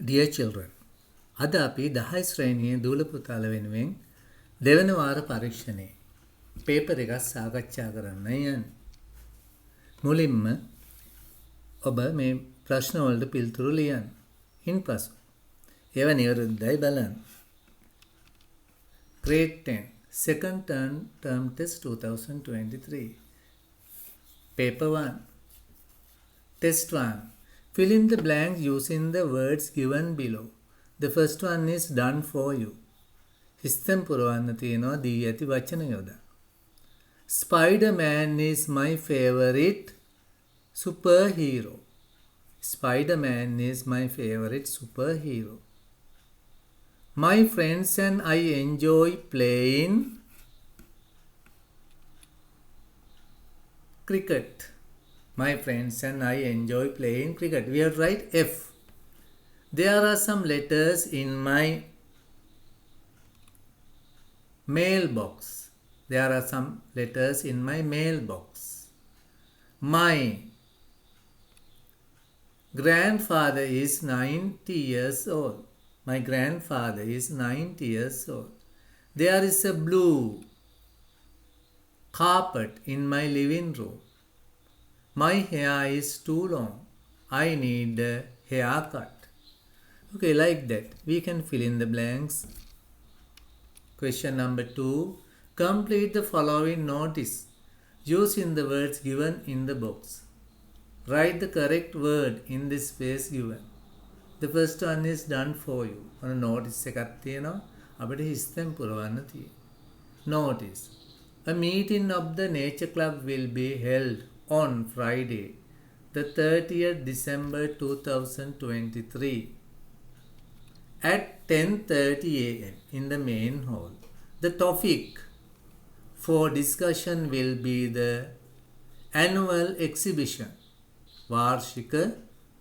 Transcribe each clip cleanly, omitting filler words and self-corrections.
Dear children, අද අපි 10 ශ්‍රේණියේ දූල පුතාල වෙනුවෙන් දෙවන වාර පරීක්ෂණේ පේපර් එකක් සාකච්ඡා කරන්න යන්නේ. මුලින්ම ඔබ මේ ප්‍රශ්න වලට පිළිතුරු ලියන්න. ඉන්පසු ඒවා නිවැරදිදයි බලන්න. Grade 10 Second Term Test 2023 Paper 1 Test 1 Fill in the blanks using the words given below. The first one is done for you. හිස්තෙන් පුරවන්න තියෙනවා දී ඇති වචන යොදා. Spider-Man is my favorite superhero. Spider-Man is my favorite superhero. My friends and I enjoy playing cricket. My friends and I enjoy playing cricket. We have to write F. There are some letters in my mailbox. There are some letters in my mailbox. My grandfather is 90 years old. My grandfather is 90 years old. There is a blue carpet in my living room. My hair is too long. I need a haircut. Okay, like that. We can fill in the blanks. Question number 2. Complete the following notice using the words given in the box. Write the correct word in this space given. The first one is done for you. On a notice එකක් තියෙනවා. අපිට හිස්තෙන් පුරවන්න තියෙනවා. Notice. A meeting of the Nature Club will be held on Friday, the 30th December 2023 at 10:30 a.m. in the main hall. The topic for discussion will be the annual exhibition, Varshika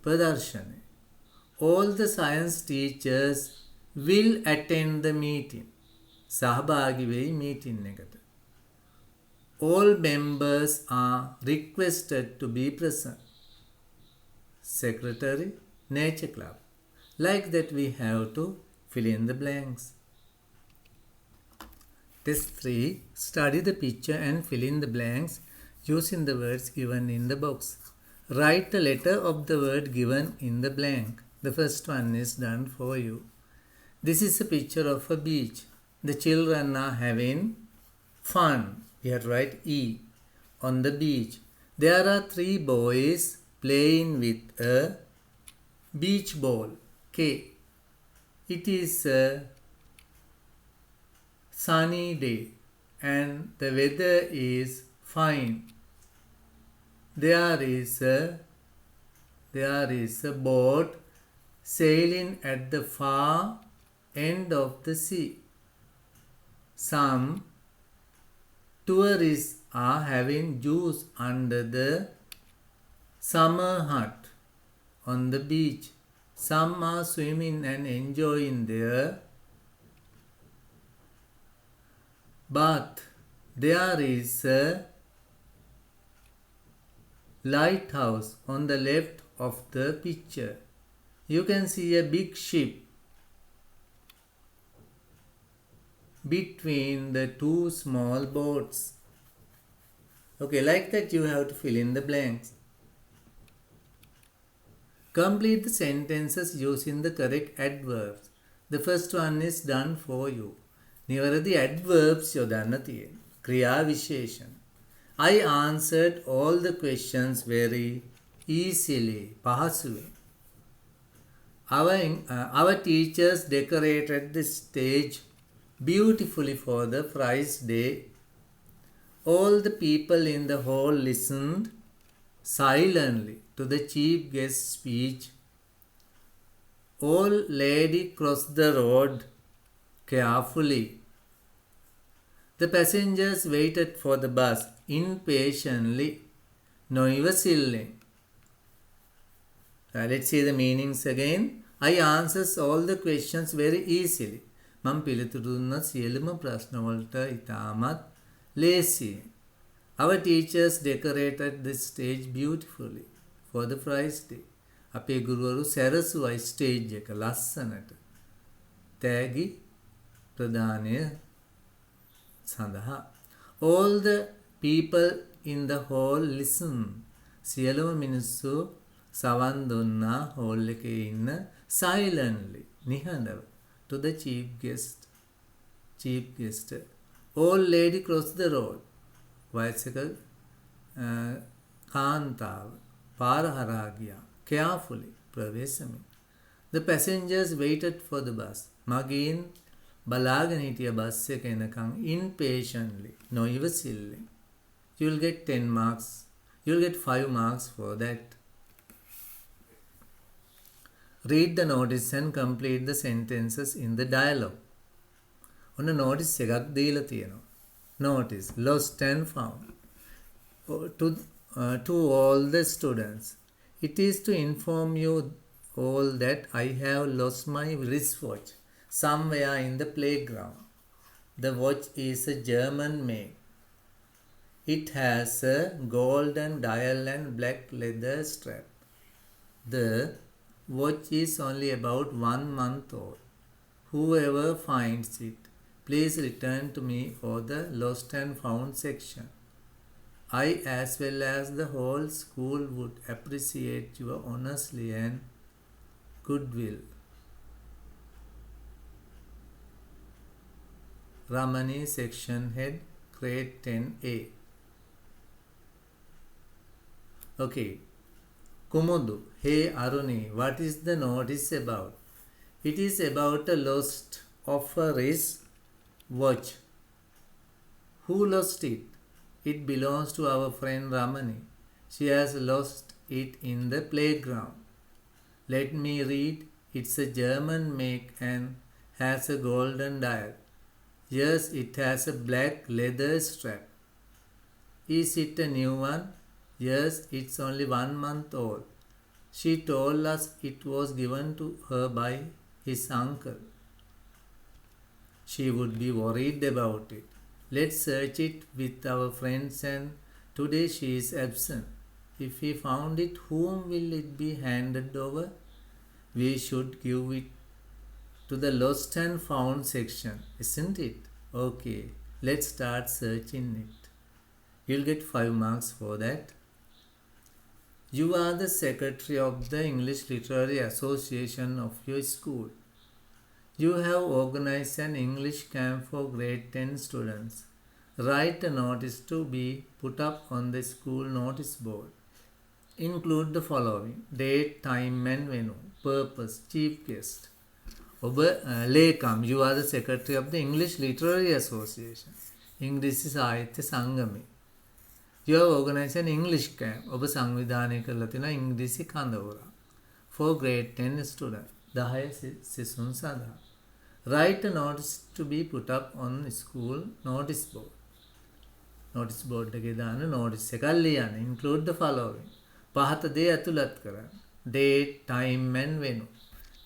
Pradarshani. All the science teachers will attend the meeting. සහභාගී වෙයි meeting එකට. All members are requested to be present. Secretary, Nature Club. Like that we have to fill in the blanks. Test 3. Study the picture and fill in the blanks using the words given in the box. Write the letter of the word given in the blank. The first one is done for you. This is a picture of a beach. The children are having fun. We have to write E on the beach. There are 3 boys playing with a beach ball. K. It is a sunny day and the weather is fine. There is a boat sailing at the far end of the sea. Some tourists are having juice under the summer hut on the beach. Some are swimming and enjoying their bath. There is a lighthouse on the left of the picture. You can see a big ship between the 2 small boats. Okay, like that you have to fill in the blanks. Complete the sentences using the correct adverbs. The first one is done for you. නිවැරදි adverbs යොදන්න තියෙනවා. ක්‍රියා විශේෂණ. I answered all the questions very easily. පහසුවෙන්. Our teachers decorated the stage beautifully for the prize day. All the people in the hall listened silently to the chief guest's speech. Old lady crossed the road carefully. The passengers waited for the bus impatiently. නොයිවසිල්ලෙන්. Let's see the meanings again. I answers all the questions very easily. මම පිළිතුරු දුන්න සියලුම ප්‍රශ්න වලට ඉතාමත් ලේසියෙන්. Our teachers decorated the stage beautifully for the prize day. අපේ ගුරුවරු සැරසුවයි ස්ටේජ් එක ලස්සනට. තෑගි ප්‍රදානය සඳහා. All the people in the hall listen. සියලුම මිනිස්සු සවන් දුන්නා hall එකේ ඉන්න silently නිහඬව to the chief guest. Old lady cross the road. වයසක කාන්තාව පාර හරහා ගියා. Carefully ප්‍රවේශමෙන්. The passengers waited for the bus. මගීන් බලාගෙන හිටිය බස් එක එනකන් impatiently නොඉවසිල්ලෙන්. You'll get 10 marks. You'll get 5 marks for that. Read the notice and complete the sentences in the dialogue. ඔන්න notice එකක් දීලා තියෙනවා. Notice lost and found. To all the students. It is to inform you all that I have lost my wristwatch somewhere in the playground. The watch is a German make. It has a golden dial and black leather strap. The watch is only about 1 month old. Whoever finds it, please return to me for the lost and found section. I, as well as the whole school, would appreciate your honesty and goodwill. Ramani, section head, grade 10A. Okay. Kumudu, hey Aruni, what is the notice about? It is about a lost of a wristwatch. Who lost it? It belongs to our friend Ramani. She has lost it in the playground. Let me read. It's a German make and has a golden dial. Yes, it has a black leather strap. Is it a new one? Yes, it's only 1 month old. She told us it was given to her by his uncle. She would be worried about it. Let's search it with our friends, and today she is absent. If we found it, whom will it be handed over? We should give it to the lost and found section, isn't it? Okay, let's start searching it. You'll get 5 marks for that. You are the secretary of the English Literary Association of your school. You have organized an English camp for grade 10 students. Write a notice to be put up on the school notice board. Include the following: date, time and venue, purpose, chief guest. Lekam, you are the secretary of the English Literary Association. English සාහිත්‍ය සංගමය. You have organized an English camp. ඔබ සංවිධානය කරලා තියෙනවා ඉංග්‍රීසි කඳවුරක්. For grade 10 students. 10 සිසුන් සඳහා. Write a notice to be put up on school notice board. Notice board එකේ දාන notice එකක් ලියන්න. Include the following. පහත දේ ඇතුළත් කරන්න. Date, time and venue.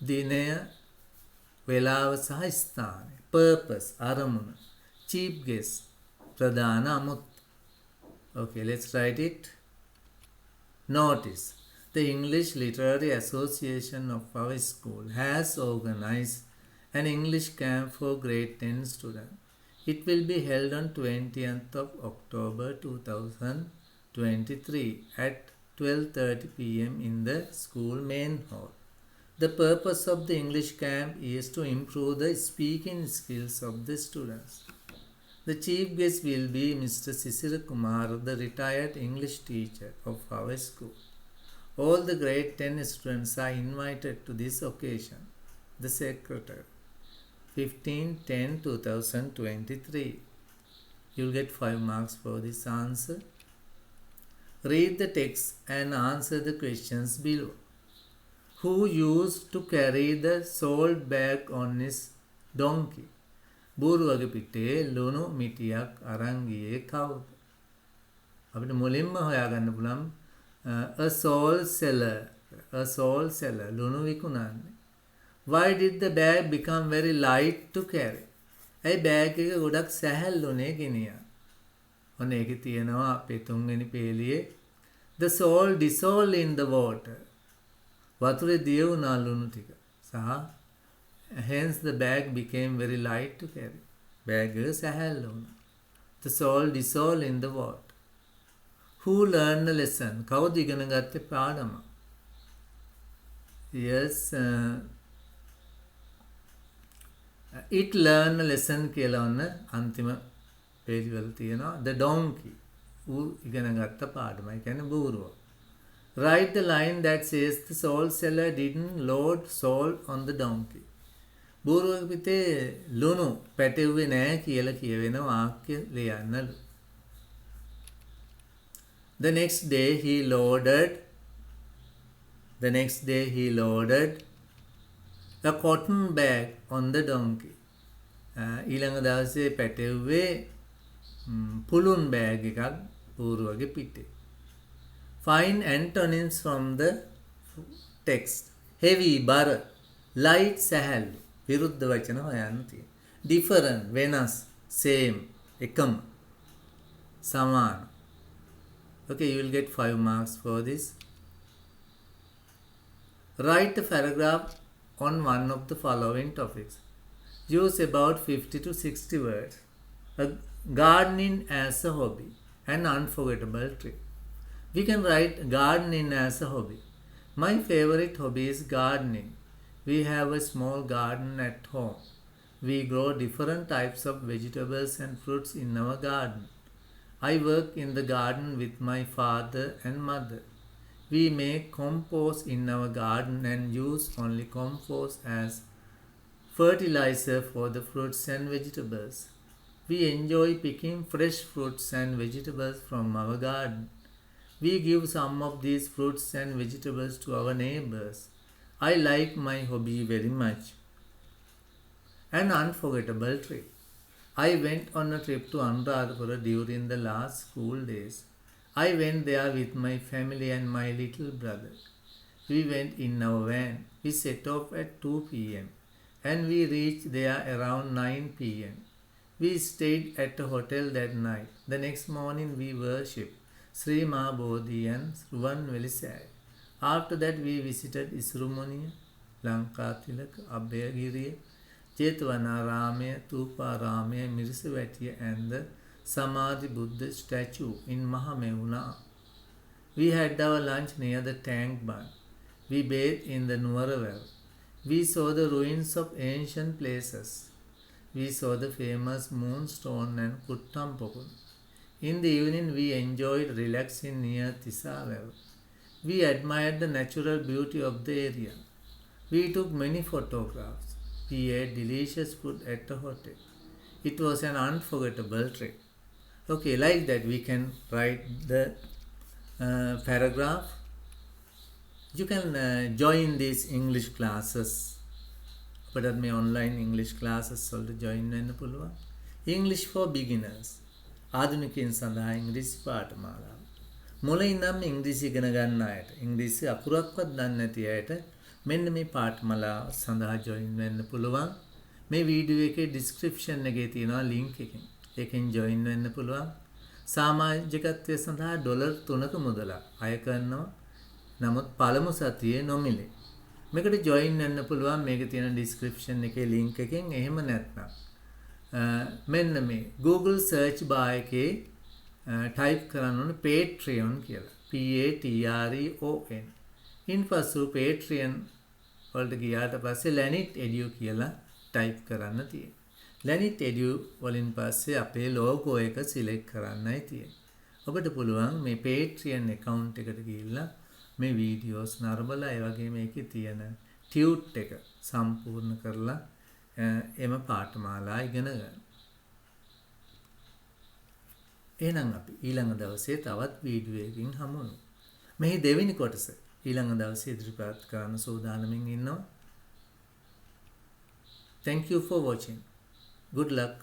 දිනය, වේලාව සහ ස්ථානය. Purpose, අරමුණ. Chief guest, ප්‍රධාන අමුත්ත. Okay, let's write it. Notice. The English Literary Association of our school has organized an English camp for grade 10 students. It will be held on 20th of October 2023 at 12:30 p.m. in the school main hall. The purpose of the English camp is to improve the speaking skills of the students. The chief guest will be Mr. Sisira Kumar, the retired English teacher of our school. All the grade 10 students are invited to this occasion. The secretary. 15/10/2023. You'll get 5 marks for this answer. Read the text and answer the questions below. Who used to carry the salt bag on his donkey? බූරුවගේ පිටේ ලුණු මිටියක් අරන් ගියේ කවුද? අපිට මුලින්ම හොයාගන්න පුළුවන් a salt seller ලුණු විකුණන්නේ. Why did the bag become very light to carry? A bag එක ගොඩක් සැහැල්ලුනේ ගෙනියන්න. ඔන්න ඒකේ තියෙනවා අපේ තුන්වෙනි පේලියේ the salt dissolved in the water. වතුරේ දිය වුණා ලුණු ටික. සහ hence the bag became very light to carry. Bag සැහැල්ලු වුණා. The salt dissolved in the water. Who learned the lesson? කවුද ඉගෙන ගත්තේ පාඩම? Yes, it learned a lesson කියලා ඔන්න අන්තිම පේජ් වල තියෙනවා. The donkey. ඌ ඉගෙන ගත්ත පාඩමයි. කියන්නේ බූරුව. Write the line that says the salt seller didn't load salt on the donkey. බූරුවගේ පිටේ ලුණු පැටවුවේ නැහැ කියලා කියවෙන වාක්‍ය ලියන්නලු. The next day he loaded a cotton bag on the donkey. ඊළඟ දවසේ පැටවුවේ පුළුන් බෑග් එකක් බූරුවගේ පිටේ. Find antonyms from the text. Heavy බර, light සැහැල්ලු. විරුද්ධ වචන හොයන්න තියෙනවා. Different වෙනස්, same එකම, සමාන. Okay, you will get 5 marks for this. Write a paragraph on one of the following topics. Use about 50 to 60 words. Gardening as a hobby. An unforgettable trip. We can write gardening as a hobby. My favorite hobby is gardening. We have a small garden at home. We grow different types of vegetables and fruits in our garden. I work in the garden with my father and mother. We make compost in our garden and use only compost as fertilizer for the fruits and vegetables. We enjoy picking fresh fruits and vegetables from our garden. We give some of these fruits and vegetables to our neighbors. I like my hobby very much. An unforgettable trip. I went on a trip to Anuradhapura during the last school days. I went there with my family and my little brother. We went in our van. We set off at 2 p.m. and we reached there around 9 p.m. We stayed at a hotel that night. The next morning we worshipped Sri Mahabodhi and Ruwanveli Sai. After that we visited Isrumuniya, Lankatilaka, Abhayagiriya, Jetvanarama, Tuparama, Mirisavatiya and the Samadhi Buddha statue in Mahamevuna. We had our lunch near the tank barn. We bathed in the Nuwara well. We saw the ruins of ancient places. We saw the famous Moonstone and Kuttampokun. In the evening we enjoyed relaxing near Tisa well. We admired the natural beauty of the area. We took many photographs. We ate delicious food at the hotel. It was an unforgettable trip. Okay, like that we can write the paragraph. You can join these English classes. But at my online English classes also join වෙන්න පුළුවන්. English for beginners. ආධුනිකයන් සඳහා ඉංග්‍රීසි පාඨමාලාව. මුලින් නම් ඉංග්‍රීසි ඉගෙන ගන්න අයට, ඉංග්‍රීසි අකුරක්වත් දන්නේ නැති අයට මෙන්න මේ පාඨමාලාව සඳහා join වෙන්න පුළුවන්. මේ වීඩියෝ එකේ description එකේ තියෙනවා link එකකින්. ඒකෙන් join වෙන්න පුළුවන්. සමාජිකත්වයේ සඳහා $3ක මුදලක් අය කරනවා. නමුත් පළමු සතියේ නොමිලේ. මේකට join වෙන්න පුළුවන්. මේකේ තියෙන description එකේ link එකෙන්. එහෙම නැත්නම් මෙන්න මේ Google search bar එකේ type කරන්න ඕනේ Patreon කියලා. Patreon. ඉන්පසු Patreon වලට ගියාට පස්සේ Lanit Edu කියලා type කරන්න තියෙනවා. Lanit Edu වලින් පස්සේ අපේ logo එක select කරන්නයි තියෙන්නේ. ඔබට පුළුවන් මේ Patreon account එකට ගිහිල්ලා මේ videos නරඹලා ඒ වගේම මේකේ තියෙන tute එක සම්පූර්ණ කරලා එම පාඨමාලා ඉගෙන ගන්න. එහෙනම් අපි ඊළඟ දවසේ තවත් වීඩියෝ එකකින් හමු වෙමු. මෙහි දෙවෙනි කොටස ඊළඟ දවසේ ඉදිරිපත් කරන්න සූදානමින් ඉන්නවා. Thank you for watching. Good luck.